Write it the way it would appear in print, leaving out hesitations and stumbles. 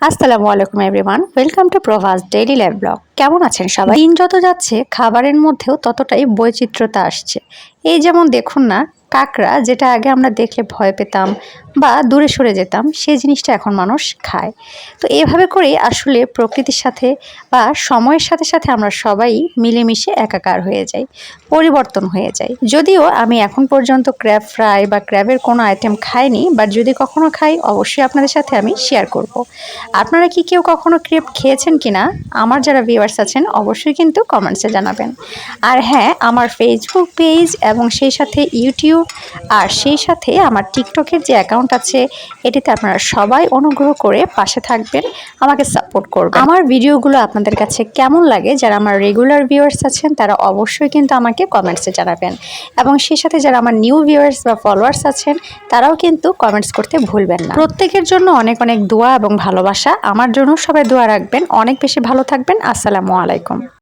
আসসালামু আলাইকুম everyone, welcome to Prabhas daily life blog. কেমন আছেন সবাই? দিন যত যাচ্ছে খাবারের মধ্যেও ততটাই বৈচিত্র্যতা আসছে। এই যেমন দেখুন না, কাঁকড়া যেটা আগে আমরা দেখলে ভয় পেতাম বা দূরে সরে যেতাম, সেই জিনিসটা এখন মানুষ খায়। তো এভাবে করে আসলে প্রকৃতির সাথে বা সময়ের সাথে সাথে আমরা সবাই মিলেমিশে একাকার হয়ে যাই, পরিবর্তন হয়ে যায়। যদিও আমি এখন পর্যন্ত ক্র্যাব ফ্রাই বা ক্র্যাবের কোনো আইটেম খাইনি, বাট যদি কখনো খাই অবশ্যই আপনাদের সাথে আমি শেয়ার করব। আপনারা কি কেউ কখনো ক্রেপ খেয়েছেন কিনা আমার যারা ভিউয়ার্স আছেন অবশ্যই কিন্তু কমেন্টসে জানাবেন। আর হ্যাঁ, আমার ফেসবুক পেজ এবং সেই সাথে ইউটিউব আর সেই সাথে আমার টিকটকের যে অ্যাকাউন্ট আছে এটিতে আপনারা সবাই অনুগ্রহ করে পাশে থাকবেন, আমাকে সাপোর্ট করবেন। আমার ভিডিওগুলো আপনাদের কাছে কেমন লাগে, যারা আমার রেগুলার ভিউয়ার্স আছেন তারা অবশ্যই কিন্তু আমাকে কমেন্টসে জানাবেন, এবং সেই সাথে যারা আমার নিউ ভিউয়ার্স বা ফলোয়ার্স আছেন তারাও কিন্তু কমেন্টস করতে ভুলবেন না। প্রত্যেকের জন্য অনেক অনেক দোয়া এবং ভালোবাসা। আমার জন্য সবাই দোয়া রাখবেন। অনেক বেশি ভালো থাকবেন। আসসালামু আলাইকুম।